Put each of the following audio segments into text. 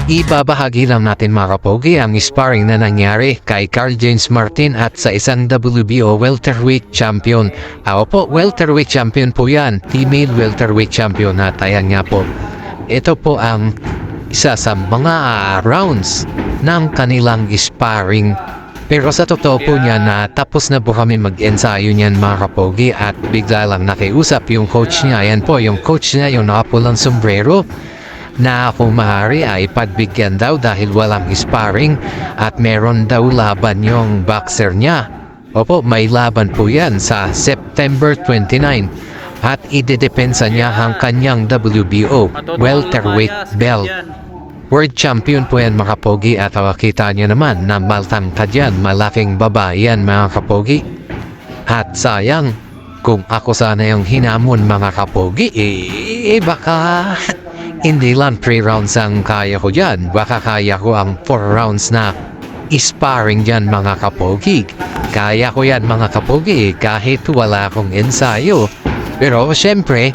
Ibabahagi lang natin mga kapogi ang sparring na nangyari kay Carl James Martin at sa isang WBO welterweight champion. Po, welterweight champion po yan, female welterweight champion at ayan nga po. Ito po ang isa sa mga rounds ng kanilang sparring. Pero sa totoo po niya na tapos na po kami mag-ensayo niyan mga kapogi at bigla lang nakiusap yung coach niya. Ayan po, yung coach niya yung nakapulang sombrero na kung maaari ay pagbigyan daw dahil walang sparring at meron daw laban yung boxer niya. Opo, may laban po yan sa September 29 at idedepensa niya ang kanyang WBO welterweight belt. World champion po yan mga kapogi at kita niyo naman na maltangkad yan, malaking babae yan mga kapogi. At sayang, kung ako sana yung hinamon mga kapogi, baka hindi lang 3 rounds ang kaya ko dyan. Baka kaya ko ang 4 rounds na sparring dyan mga kapogi. Kaya ko yan mga kapogi kahit wala akong ensayo. Pero syempre,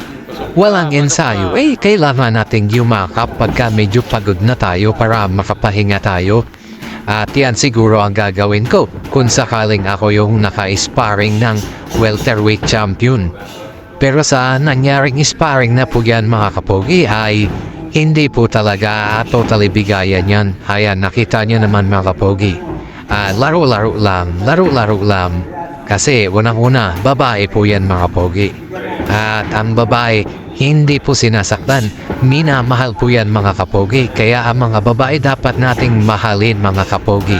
walang ensayo. Kailangan nating yumakap pagka medyo pagod na tayo para makapahinga tayo. At yan siguro ang gagawin ko kung sakaling ako yung naka-sparring ng welterweight champion. Pero sa nangyaring sparring na po yan mga kapogi ay hindi po talaga totally bigayan yan. Ayan, nakita nyo naman mga kapogi. Laro-laro lang. Kasi unang-una, babae po yan mga kapogi. At ang babae, hindi po sinasaktan. Minamahal po yan mga kapogi. Kaya ang mga babae dapat nating mahalin mga kapogi.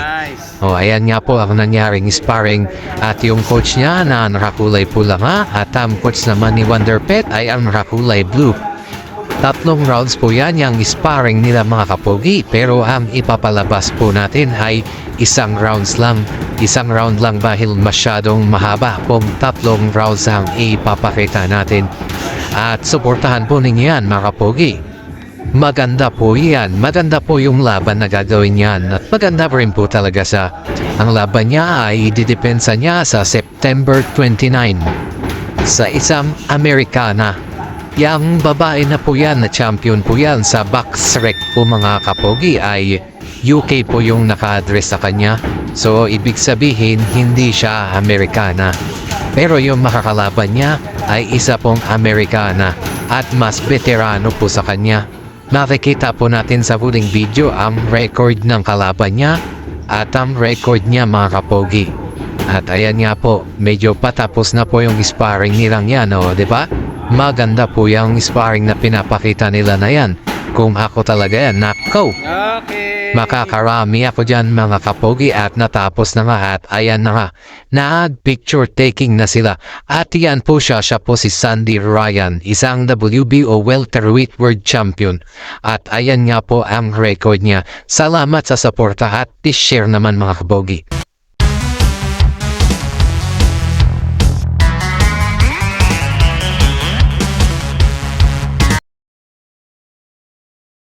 Ayan nga po ang nangyaring sparring at yung coach niya na nakakulay pula nga at ang coach naman ni Wonder Pet ay ang nakakulay blue. 3 rounds po yan yung sparring nila mga kapogi pero ang ipapalabas po natin ay 1 round lang dahil masyadong mahaba kung 3 rounds ang ipapakita natin at suportahan po ninyo yan mga kapogi. Maganda po yan. Maganda po yung laban na gagawin yan. At maganda rin po talaga ang laban niya ay ididepensa niya sa September 29 sa isang Amerikana. Yang babae na po yan na champion po yan sa boxrec po mga kapogi ay UK po yung naka-address sa kanya. So ibig sabihin hindi siya Amerikana. Pero yung makakalaban niya ay isa pong Amerikana at mas veterano po sa kanya. Makikita po natin sa huling video ang record ng kalaban niya at ang record niya mga kapogi. At ayan nga po, medyo patapos na po yung sparring nilang yan, diba? Maganda po yung sparring na pinapakita nila na yan. Kung ako talaga yan, nako! Okay. Makakarami ako dyan mga kapogi at natapos na nga at ayan na nga. Nag-picture taking na sila. At yan po siya po si Sandy Ryan, isang WBO welterweight world champion. At ayan nga po ang record niya. Salamat sa suporta at share naman mga kapogi.